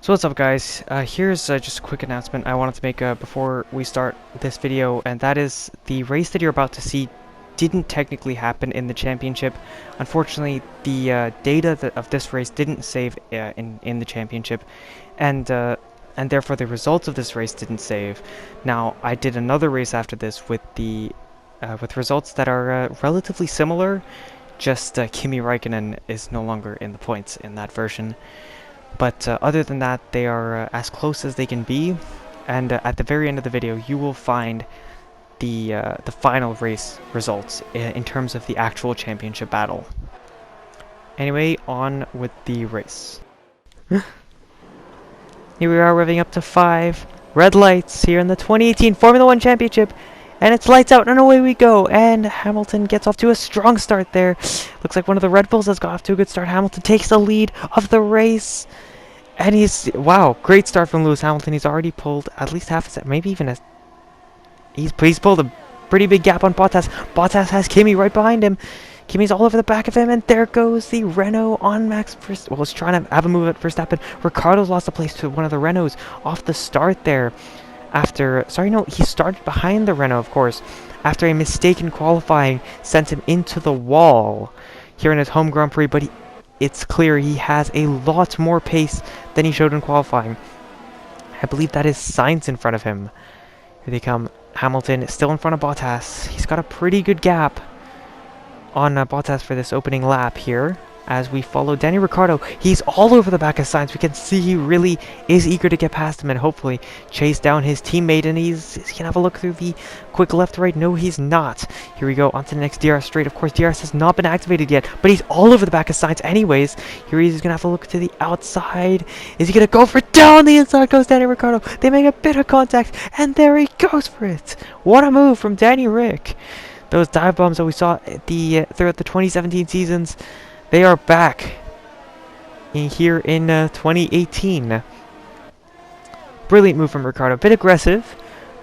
So what's up guys, here's just a quick announcement I wanted to make before we start this video, and that is the race that you're about to see didn't technically happen in the championship. Unfortunately, the data of this race didn't save in the championship, and therefore the results of this race didn't save. Now, I did another race after this with with results that are relatively similar, just Kimi Räikkönen is no longer in the points in that version. But other than that, they are as close as they can be, and at the very end of the video, you will find the final race results in terms of the actual championship battle. Anyway, on with the race. Here we are, revving up to 5 red lights here in the 2018 Formula 1 Championship, and it's lights out and away we go, and Hamilton gets off to a strong start there. Looks like one of the Red Bulls has got off to a good start. Hamilton takes the lead of the race, and wow, great start from Lewis Hamilton. He's already pulled at least half a set, maybe even he's pulled a pretty big gap on Bottas. Bottas has Kimi right behind him. Kimi's all over the back of him, and there goes the Renault on Max Verstappen. Well, he's trying to have a move at Verstappen. Ricciardo's lost a place to one of the Renaults off the start there. He started behind the Renault, of course, after a mistake in qualifying sent him into the wall here in his home Grand Prix, but it's clear he has a lot more pace than he showed in qualifying. I believe that is Sainz in front of him. Here they come. Hamilton is still in front of Bottas. He's got a pretty good gap on Bottas for this opening lap here. As we follow Danny Ricciardo, he's all over the back of Sainz. We can see he really is eager to get past him and hopefully chase down his teammate. And he's gonna have a look through the quick left to right. No, he's not. Here we go on to the next DRS straight. Of course, DRS has not been activated yet, but he's all over the back of Sainz anyways. Here he's gonna have a look to the outside. Is he gonna go for it? Down the inside goes Danny Ricciardo. They make a bit of contact, and there he goes for it. What a move from Danny Rick. Those dive bombs that we saw throughout the 2017 seasons, they are back here in 2018. Brilliant move from Ricciardo. A bit aggressive,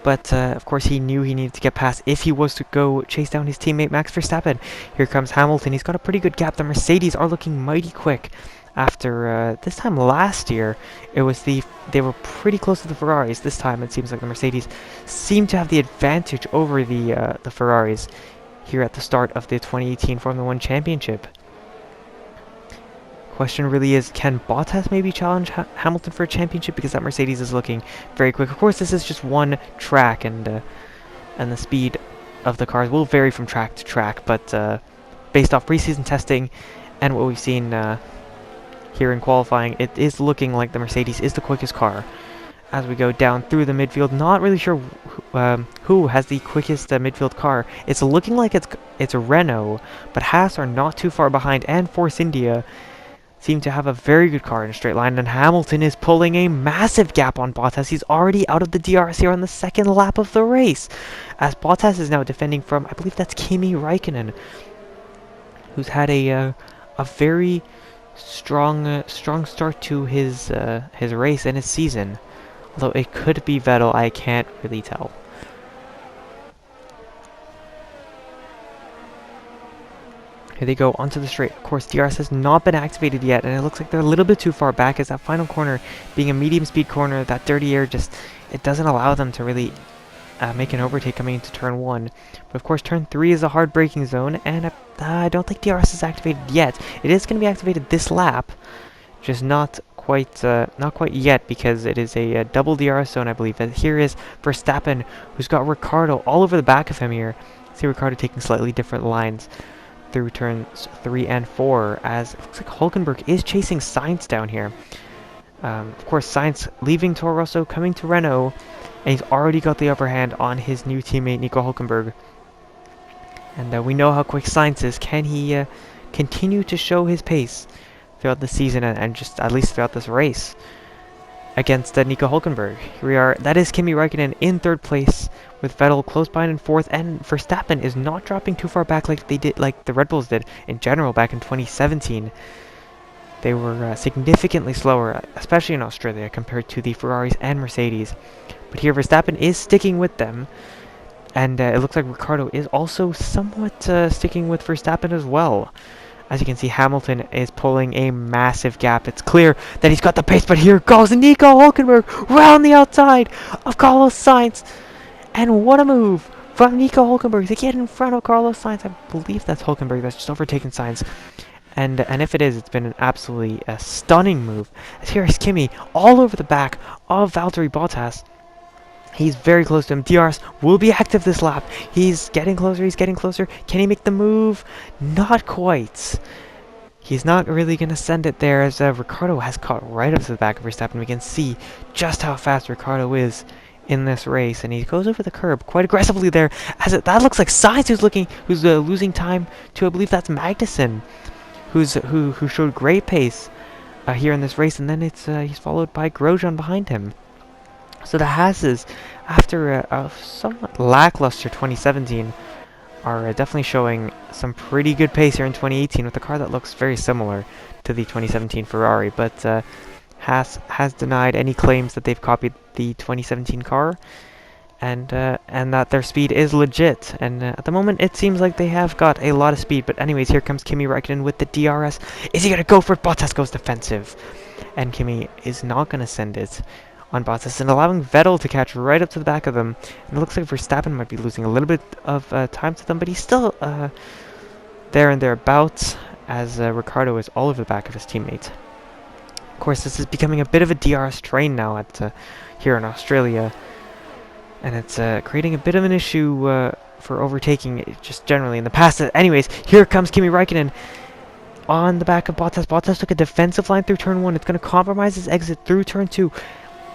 but of course he knew he needed to get past if he was to go chase down his teammate Max Verstappen. Here comes Hamilton. He's got a pretty good gap. The Mercedes are looking mighty quick. After this time last year, they were pretty close to the Ferraris. This time it seems like the Mercedes seem to have the advantage over the Ferraris here at the start of the 2018 Formula 1 Championship. Question really is, can Bottas maybe challenge Hamilton for a championship, because that Mercedes is looking very quick. Of course, this is just one track, and the speed of the cars will vary from track to track, but based off preseason testing and what we've seen here in qualifying, it is looking like the Mercedes is the quickest car. As we go down through the midfield, not really sure who has the quickest midfield car. It's looking like it's a Renault, but Haas are not too far behind, and Force India seem to have a very good car in a straight line, and Hamilton is pulling a massive gap on Bottas. He's already out of the DRS here on the second lap of the race, as Bottas is now defending from, I believe that's Kimi Räikkönen, who's had a very strong start to his race and his season. Although it could be Vettel, I can't really tell. Here they go onto the straight. Of course, DRS has not been activated yet, and it looks like they're a little bit too far back, as that final corner, being a medium speed corner, that dirty air it doesn't allow them to really make an overtake coming into turn 1. But of course, turn 3 is a hard braking zone, and I don't think DRS is activated yet. It is going to be activated this lap, just not quite yet, because it is a double DRS zone, I believe. And here is Verstappen, who's got Ricciardo all over the back of him here. See Ricciardo taking slightly different lines through turns 3 and 4, as it looks like Hulkenberg is chasing Sainz down here. Of course, Sainz leaving Toro Rosso, coming to Renault, and he's already got the upper hand on his new teammate Nico Hulkenberg. And we know how quick Sainz is. Can he continue to show his pace throughout the season, and just at least throughout this race against Nico Hulkenberg? Here we are. That is Kimi Räikkönen in third place, with Vettel close behind in fourth, and Verstappen is not dropping too far back like the Red Bulls did in general back in 2017. They were significantly slower, especially in Australia, compared to the Ferraris and Mercedes. But here Verstappen is sticking with them, and it looks like Ricciardo is also somewhat sticking with Verstappen as well, As you can see, Hamilton is pulling a massive gap. It's clear that he's got the pace, but here goes Nico Hulkenberg round the outside of Carlos Sainz. And what a move from Nico Hulkenberg to get in front of Carlos Sainz. I believe that's Hulkenberg that's just overtaken Sainz. And if it is, it's been an absolutely stunning move. As here is Kimi all over the back of Valtteri Bottas. He's very close to him. DRS will be active this lap. He's getting closer. He's getting closer. Can he make the move? Not quite. He's not really going to send it there, as Ricciardo has caught right up to the back of Verstappen. We can see just how fast Ricciardo is in this race, and he goes over the curb quite aggressively there. That looks like Sainz who's losing time to, I believe that's Magnussen, who showed great pace here in this race, and then he's followed by Grosjean behind him. So the Haases, after a somewhat lackluster 2017, are definitely showing some pretty good pace here in 2018 with a car that looks very similar to the 2017 Ferrari. But Haas has denied any claims that they've copied the 2017 car, and that their speed is legit. And at the moment, it seems like they have got a lot of speed. But anyways, here comes Kimi Räikkönen with the DRS. Is he going to go for it? Bottas goes defensive, and Kimi is not going to send it on Bottas, and allowing Vettel to catch right up to the back of them. And it looks like Verstappen might be losing a little bit of time to them, but he's still there and thereabouts, as Ricciardo is all over the back of his teammate. Of course, this is becoming a bit of a DRS train now at here in Australia, and it's creating a bit of an issue for overtaking just generally in the past. Anyways, here comes Kimi Räikkönen on the back of Bottas. Bottas took a defensive line through turn 1. It's going to compromise his exit through turn 2.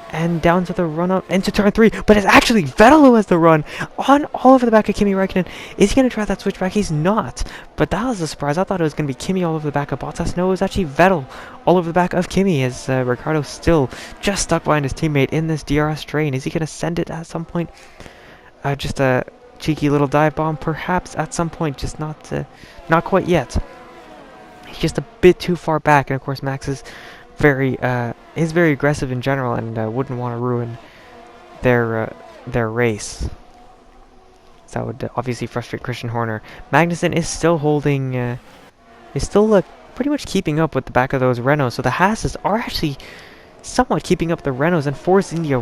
And down to the run-up into turn 3, but it's actually Vettel who has the run on all over the back of Kimi Räikkönen. Is he going to try that switchback? He's not, but that was a surprise. I thought it was going to be Kimi all over the back of Bottas. No, it was actually Vettel all over the back of Kimi, as Ricciardo still just stuck behind his teammate in this DRS train. Is he going to send it at some point? Just a cheeky little dive bomb, perhaps at some point, just not quite yet. He's just a bit too far back, and of course Max is very aggressive in general, and wouldn't want to ruin their race. So that would obviously frustrate Christian Horner. Magnussen is still holding, pretty much keeping up with the back of those Renaults. So the Haases are actually somewhat keeping up the Renaults, and Force India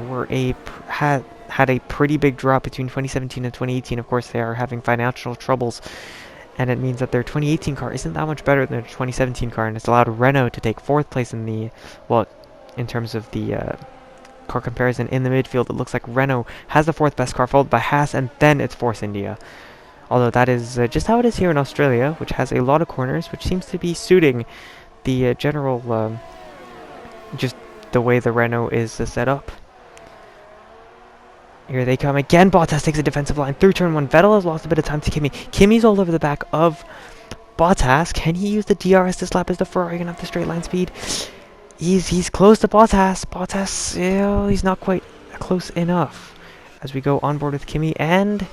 had a pretty big drop between 2017 and 2018. Of course, they are having financial troubles, and it means that their 2018 car isn't that much better than their 2017 car, and it's allowed Renault to take 4th place in the, well, in terms of the car comparison in the midfield. It looks like Renault has the 4th best car, followed by Haas, and then it's Force India. Although that is just how it is here in Australia, which has a lot of corners, which seems to be suiting the general, just the way the Renault is set up. Here they come again. Bottas takes a defensive line through turn 1. Vettel has lost a bit of time to Kimi. Kimi's all over the back of Bottas. Can he use the DRS this lap? Is the Ferrari going to have the straight line speed? He's close to Bottas. Bottas, he's not quite close enough. As we go on board with Kimi, and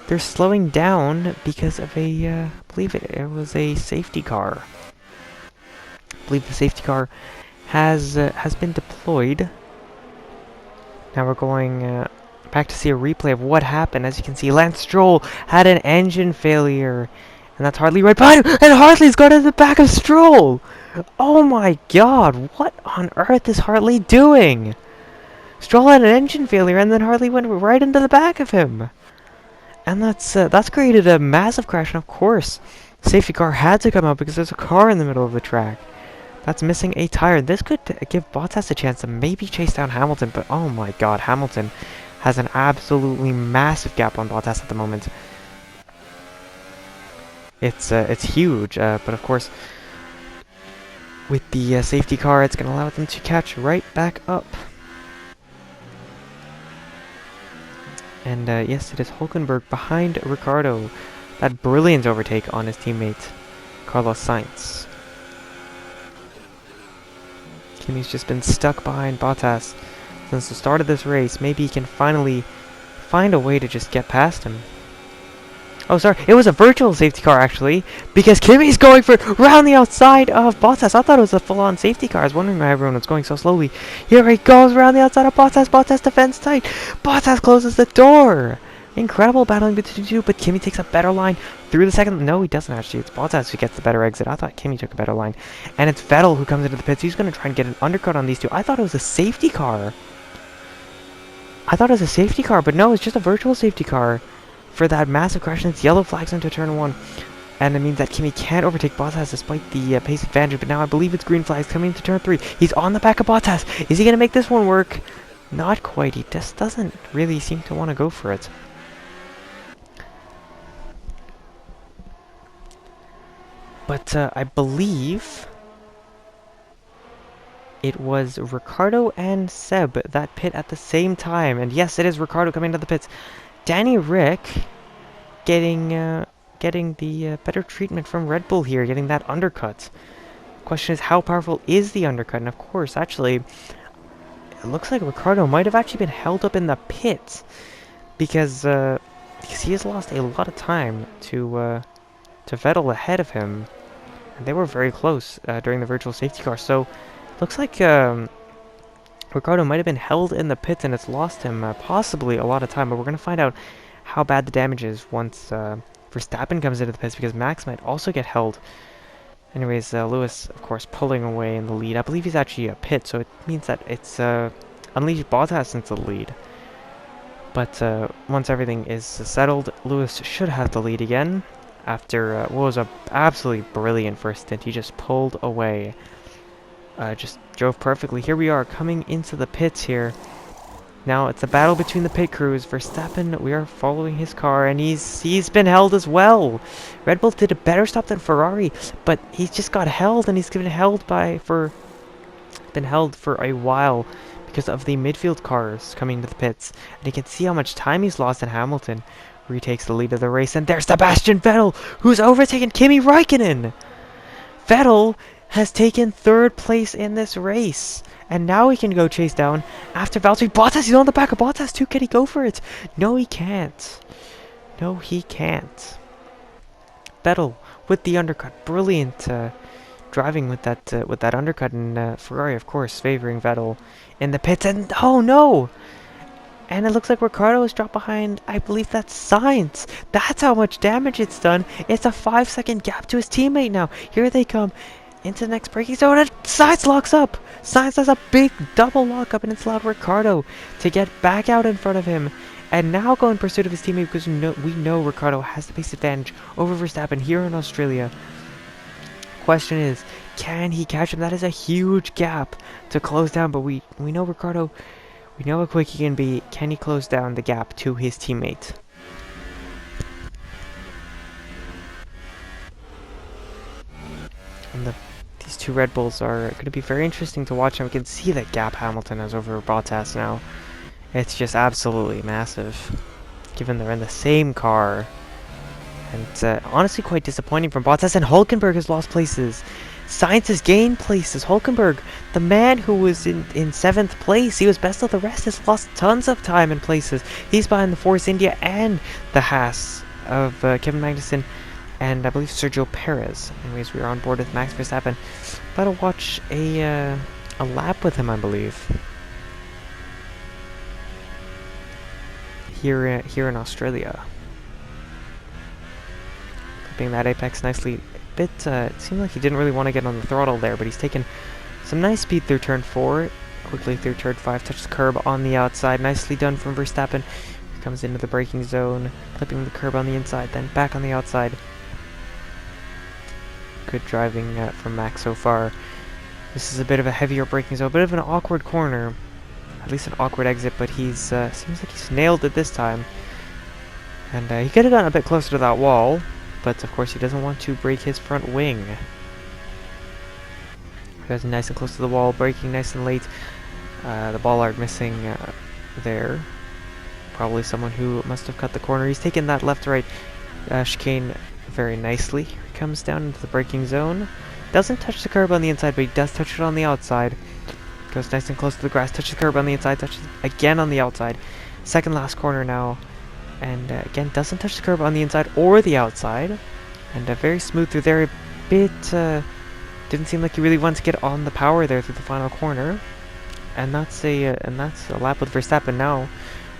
they're slowing down because of I believe it was a safety car. I believe the safety car has been deployed. Now we're going back to see a replay of what happened. As you can see, Lance Stroll had an engine failure, and that's Hartley right behind him, and Hartley's got in the back of Stroll. Oh my god, what on earth is Hartley doing? Stroll had an engine failure, and then Hartley went right into the back of him, and that's created a massive crash. And of course, the safety car had to come out because there's a car in the middle of the track that's missing a tire. This could give Bottas a chance to maybe chase down Hamilton, but oh my god, Hamilton has an absolutely massive gap on Bottas at the moment. It's huge, but of course, with the safety car, it's going to allow them to catch right back up. And yes, it is Hulkenberg behind Ricciardo. That brilliant overtake on his teammate, Carlos Sainz. Kimi's just been stuck behind Bottas since the start of this race. Maybe he can finally find a way to just get past him. Oh, sorry, it was a virtual safety car, actually, because Kimi's going for round the outside of Bottas. I thought it was a full-on safety car. I was wondering why everyone was going so slowly. Here he goes around the outside of Bottas. Bottas defends tight. Bottas closes the door. Incredible battling between the two, but Kimi takes a better line through the second. No, he doesn't actually. It's Bottas who gets the better exit. I thought Kimi took a better line. And it's Vettel who comes into the pits. He's going to try and get an undercut on these two. I thought it was a safety car. But no, it's just a virtual safety car for that massive crash. And it's yellow flags into turn 1. And it means that Kimi can't overtake Bottas despite the pace advantage. But now I believe it's green flags coming into turn 3. He's on the back of Bottas. Is he going to make this one work? Not quite. He just doesn't really seem to want to go for it. But I believe it was Ricciardo and Seb that pit at the same time. And yes, it is Ricciardo coming to the pits. Danny Rick getting the better treatment from Red Bull here, getting that undercut. Question is, how powerful is the undercut? And of course, actually, it looks like Ricciardo might have actually been held up in the pits because he has lost a lot of time to Vettel ahead of him. And they were very close during the virtual safety car. So, looks like Ricciardo might have been held in the pits and it's lost him possibly a lot of time. But we're going to find out how bad the damage is once Verstappen comes into the pits, because Max might also get held. Anyways, Lewis, of course, pulling away in the lead. I believe he's actually a pit, so it means that it's unleashed Bottas into the lead. But once everything is settled, Lewis should have the lead again. After what was an absolutely brilliant first stint, he just pulled away. Just drove perfectly. Here we are, coming into the pits here. Now it's a battle between the pit crews. Verstappen, we are following his car, and he's been held as well. Red Bull did a better stop than Ferrari, but he's just got held, and he's been held for a while because of the midfield cars coming to the pits. And you can see how much time he's lost in Hamilton. Retakes the lead of the race, and there's Sebastian Vettel, who's overtaken Kimi Räikkönen. Vettel has taken 3rd place in this race, and now he can go chase down after Valtteri Bottas. He's on the back of Bottas too. Can he go for it? No, he can't. No, he can't. Vettel with the undercut, brilliant driving with that undercut, and Ferrari, of course, favoring Vettel in the pits. And oh no! And it looks like Ricciardo is dropped behind, I believe that's Sainz. That's how much damage it's done. It's a 5-second gap to his teammate now. Here they come into the next braking zone, and Sainz locks up. Sainz has a big double lockup, and it's allowed Ricciardo to get back out in front of him. And now go in pursuit of his teammate, because we know Ricciardo has the pace advantage over Verstappen here in Australia. Question is, can he catch him? That is a huge gap to close down, but we know Ricciardo. We know how quick he can be. Can he close down the gap to his teammate? And these two Red Bulls are going to be very interesting to watch. And we can see that gap Hamilton has over Bottas now. It's just absolutely massive, given they're in the same car. And honestly quite disappointing from Bottas. And Hülkenberg has lost places. Sainz has gained places. Hülkenberg, the man who was in 7th place, he was best of the rest, has lost tons of time in places. He's behind the Force India and the Haas of Kevin Magnussen and I believe Sergio Perez. Anyways, we are on board with Max Verstappen. About to watch a lap with him, I believe. Here in Australia. Clipping that apex nicely. It seemed like he didn't really want to get on the throttle there, but he's taken some nice speed through turn 4, quickly through turn 5, touches the curb on the outside, nicely done from Verstappen. He comes into the braking zone, clipping the curb on the inside, then back on the outside. Good driving from Max so far. This is a bit of a heavier braking zone, a bit of an awkward corner, at least an awkward exit, but he's seems like he's nailed it this time. And he could have gotten a bit closer to that wall, but of course he doesn't want to break his front wing. Goes nice and close to the wall, braking nice and late. The bollard missing there. Probably someone who must have cut the corner. He's taken that left-right chicane very nicely. He comes down into the braking zone. Doesn't touch the curb on the inside, but he does touch it on the outside. Goes nice and close to the grass, touches the curb on the inside, touches again on the outside. Second last corner now. And again, doesn't touch the curb on the inside or the outside. And very smooth through there. A bit, didn't seem like he really wanted to get on the power there through the final corner. And that's a lap with Verstappen now.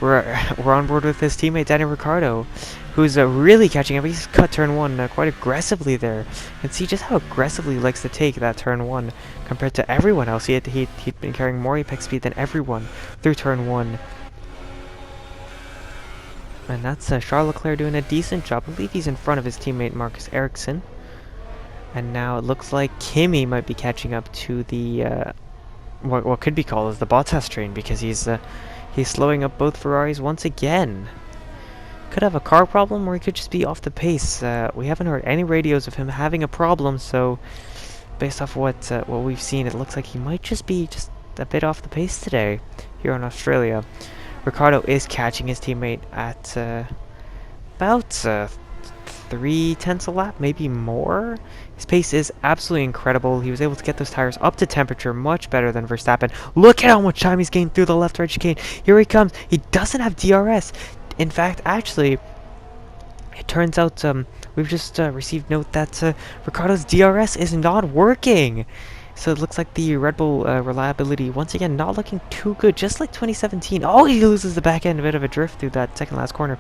we're on board with his teammate Daniel Ricciardo, who's really catching up. He's cut turn 1 quite aggressively there. You can see just how aggressively he likes to take that turn 1 compared to everyone else. He'd been carrying more apex speed than everyone through turn 1. And that's Charles Leclerc doing a decent job. I believe he's in front of his teammate Marcus Ericsson. And now it looks like Kimi might be catching up to the what could be called as the Bottas train, because he's slowing up both Ferraris once again. Could have a car problem, or he could just be off the pace. We haven't heard any radios of him having a problem, so based off what we've seen, it looks like he might just be a bit off the pace today here in Australia. Ricciardo is catching his teammate at about 3/10 a lap, maybe more. His pace is absolutely incredible. He was able to get those tires up to temperature much better than Verstappen. Look at how much time he's gained through the left-right chicane. Here he comes. He doesn't have DRS. In fact, actually, it turns out we've just received note that Ricciardo's DRS is not working. So it looks like the Red Bull reliability, once again, not looking too good, just like 2017. Oh, he loses the back end, a bit of a drift through that second last corner.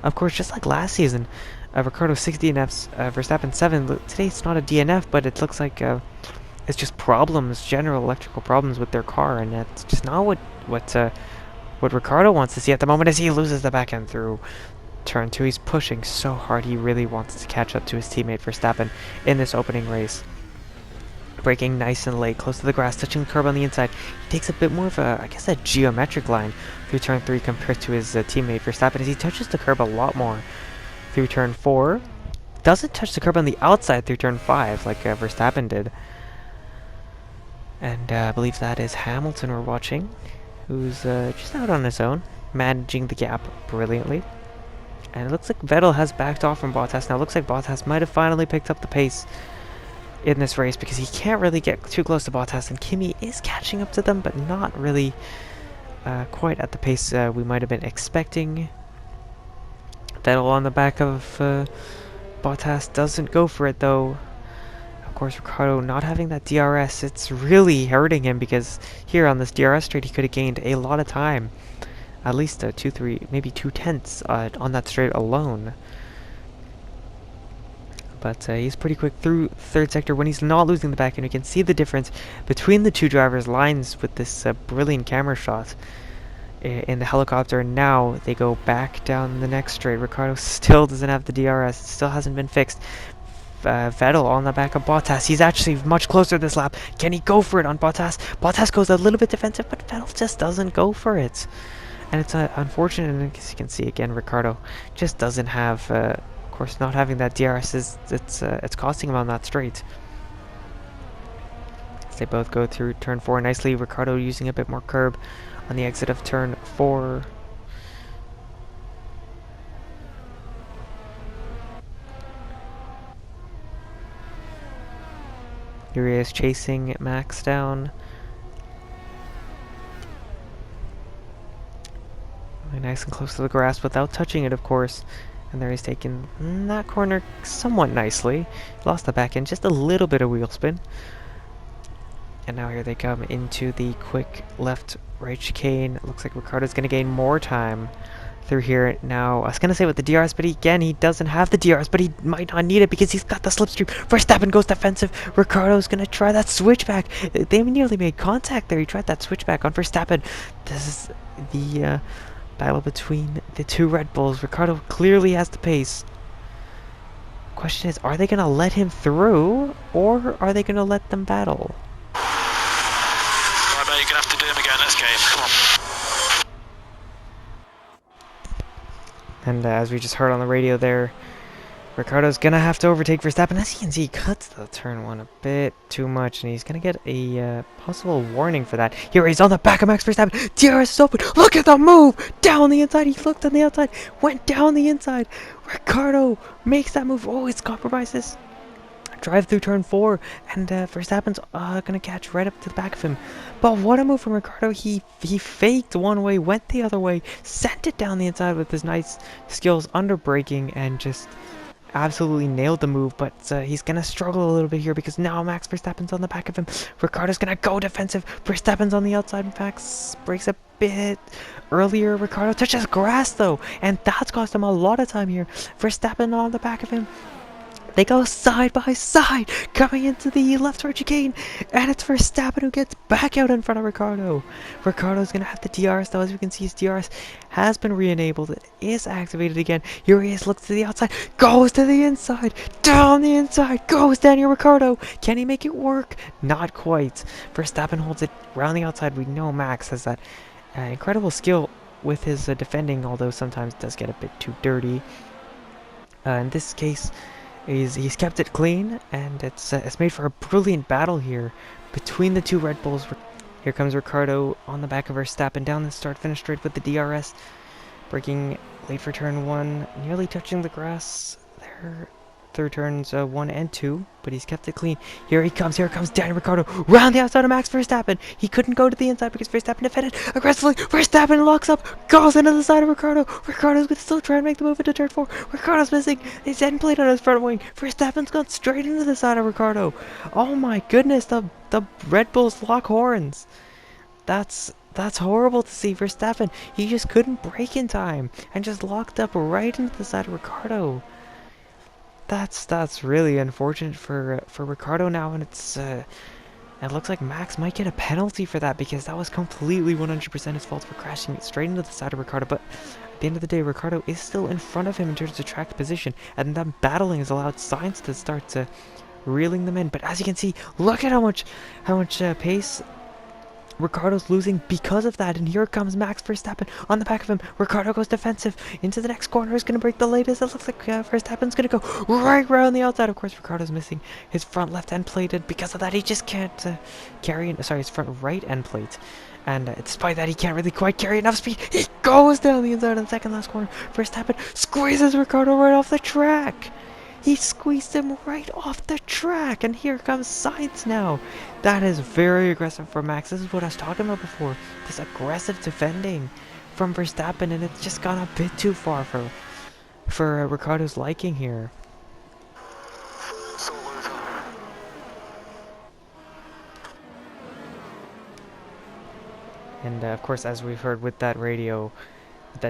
Of course, just like last season, Ricciardo 6 DNFs, Verstappen 7. Today it's not a DNF, but it looks like it's just problems, general electrical problems with their car, and that's just not what Ricciardo wants to see at the moment as he loses the back end through turn 2. He's pushing so hard, he really wants to catch up to his teammate Verstappen in this opening race. Braking nice and late, close to the grass, touching the curb on the inside. He takes a bit more of a, I guess, a geometric line through turn 3 compared to his teammate Verstappen, as he touches the curb a lot more through turn 4. Doesn't touch the curb on the outside through turn 5 like Verstappen did. And I believe that is Hamilton we're watching, who's just out on his own, managing the gap brilliantly. And it looks like Vettel has backed off from Bottas. Now it looks like Bottas might have finally picked up the pace in this race, because he can't really get too close to Bottas, and Kimi is catching up to them, but not really quite at the pace we might have been expecting. Vettel on the back of Bottas doesn't go for it though. Of course, Ricciardo not having that DRS, it's really hurting him, because here on this DRS straight he could have gained a lot of time, at least 2-3, maybe 2/10 on that straight alone. But he's pretty quick through third sector when he's not losing the back end. You can see the difference between the two drivers' lines with this brilliant camera shot in the helicopter. And now they go back down the next straight. Ricciardo still doesn't have the DRS. It still hasn't been fixed. Vettel on the back of Bottas. He's actually much closer this lap. Can he go for it on Bottas? Bottas goes a little bit defensive, but Vettel just doesn't go for it. And it's unfortunate, and as you can see again, Ricciardo just doesn't have... Of course, not having that DRS it's costing him on that straight. As they both go through turn 4 nicely. Ricciardo using a bit more curb on the exit of turn 4. Here he is chasing Max down. Really nice and close to the grass without touching it, of course. And there he's taken that corner somewhat nicely. Lost the back end, just a little bit of wheel spin. And now here they come into the quick left-right chicane. It looks like Ricciardo's going to gain more time through here. Now, I was going to say with the DRS, but again, he doesn't have the DRS, but he might not need it because he's got the slipstream. Verstappen goes defensive. Ricciardo's going to try that switchback. They nearly made contact there. He tried that switchback on Verstappen. This is the... battle between the two Red Bulls. Ricciardo clearly has the pace. Question is, are they going to let him through, or are they going to let them battle? Right, mate, you're going to have to do him again. Let's get him. Come on. And as we just heard on the radio there, Ricciardo's going to have to overtake Verstappen. As you can see, he cuts the turn 1 a bit too much, and he's going to get a possible warning for that. Here he's on the back of Max Verstappen. DRS is open. Look at the move! Down the inside. He looked on the outside. Went down the inside. Ricciardo makes that move. Oh, it's compromises. Drive through turn 4, and Verstappen's going to catch right up to the back of him. But what a move from Ricciardo. He faked one way, went the other way, sent it down the inside with his nice skills under braking, and just... absolutely nailed the move, but he's going to struggle a little bit here because now Max Verstappen's on the back of him. Ricciardo's going to go defensive. Verstappen's on the outside. Max breaks a bit earlier. Ricciardo touches grass though, and that's cost him a lot of time here. Verstappen on the back of him. They go side by side, coming into the left-right chicane, and it's Verstappen who gets back out in front of Ricciardo. Ricciardo's going to have the DRS, though. As we can see, his DRS has been re-enabled. It is activated again. Here he is, looks to the outside, goes to the inside, down the inside, goes Daniel Ricciardo. Can he make it work? Not quite. Verstappen holds it round the outside. We know Max has that incredible skill with his defending, although sometimes it does get a bit too dirty. In this case, he's kept it clean, and it's made for a brilliant battle here between the two Red Bulls. Here comes Ricciardo on the back of Verstappen down the start-finish straight with the DRS, braking late for turn 1, nearly touching the grass there. Through turns 1 and 2, but he's kept it clean. Here comes Daniel Ricciardo round the outside of Max Verstappen. He couldn't go to the inside because Verstappen defended aggressively. Verstappen locks up, goes into the side of Ricciardo. Ricciardo's going to still try and make the move into turn 4. Ricciardo's missing. His end plate on his front wing. Verstappen's gone straight into the side of Ricciardo. Oh my goodness, the Red Bulls lock horns. That's horrible to see. Verstappen, he just couldn't brake in time and just locked up right into the side of Ricciardo. That's really unfortunate for Ricciardo now, and it looks like Max might get a penalty for that, because that was completely 100% his fault for crashing straight into the side of Ricciardo. But at the end of the day, Ricciardo is still in front of him in terms of track position, and that battling has allowed Sainz to start reeling them in. But as you can see, look at how much pace Ricciardo's losing because of that, and here comes Max Verstappen on the back of him. Ricciardo goes defensive into the next corner. Is going to break the latest. It looks like Verstappen's going to go right around the outside. Of course, Ricciardo's missing his front left end plated. Because of that, he just can't carry his front right end plate. And despite that, he can't really quite carry enough speed. He goes down the inside of the second last corner. Verstappen squeezes Ricciardo right off the track. He squeezed him right off the track, and here comes Sainz now. That is very aggressive for Max. This is what I was talking about before. This aggressive defending from Verstappen, and it's just gone a bit too far for Ricciardo's liking here. And of course, as we've heard with that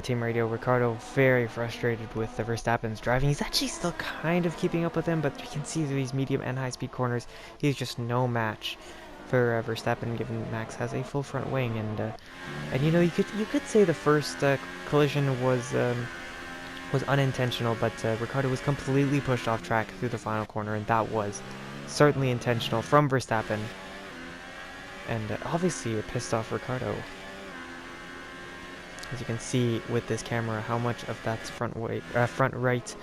team radio, Ricciardo very frustrated with the Verstappen's driving. He's actually still kind of keeping up with him, but you can see through these medium and high-speed corners, he's just no match for Verstappen, given Max has a full front wing. And you know, you could say the first collision was unintentional, but Ricciardo was completely pushed off track through the final corner, and that was certainly intentional from Verstappen. And obviously, it pissed off Ricciardo. As you can see with this camera, how much of that front right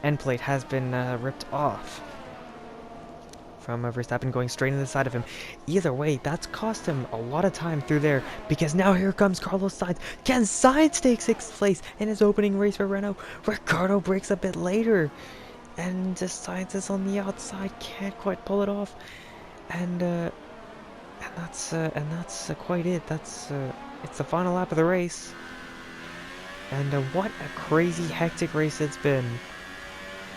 end plate has been ripped off from Verstappen going straight into the side of him. Either way, that's cost him a lot of time through there, because now here comes Carlos Sainz. Can Sainz take 6th place in his opening race for Renault? Ricciardo breaks a bit later, and Sainz is on the outside, can't quite pull it off, and that's quite it. It's the final lap of the race. And what a crazy, hectic race it's been.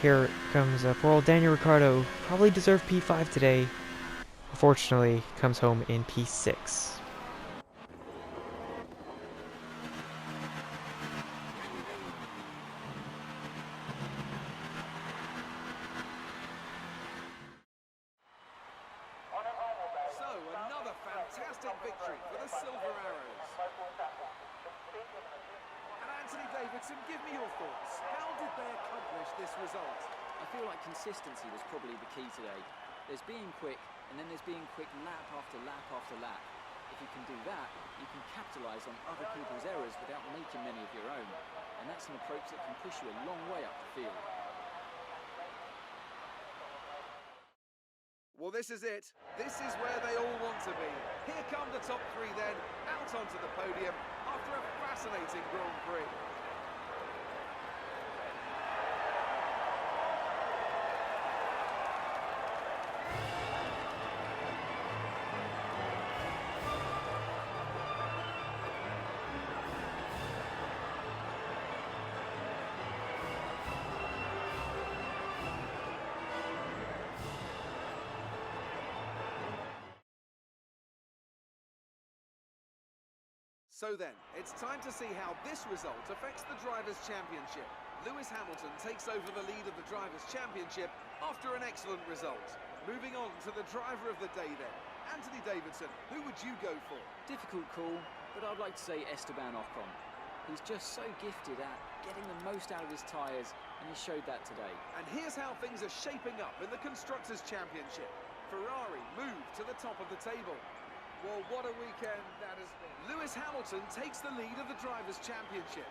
Here comes poor old Daniel Ricciardo. Probably deserved P5 today. Unfortunately, comes home in P6. So, another fantastic victory for the Silver Arrows. And Anthony Davidson, give me your thoughts. How did they accomplish this result? I feel like consistency was probably the key today. There's being quick, and then there's being quick lap after lap after lap. If you can do that, you can capitalise on other people's errors without making many of your own. And that's an approach that can push you a long way up the field. Well, this is it. This is where they all want to be. Here come the top 3 then, out onto the podium after a fascinating Grand Prix. So then, it's time to see how this result affects the Drivers' Championship. Lewis Hamilton takes over the lead of the Drivers' Championship after an excellent result. Moving on to the driver of the day then. Anthony Davidson, who would you go for? Difficult call, but I'd like to say Esteban Ocon. He's just so gifted at getting the most out of his tyres, and he showed that today. And here's how things are shaping up in the Constructors' Championship. Ferrari moved to the top of the table. Well, what a weekend that has been. Lewis Hamilton takes the lead of the Drivers' Championship.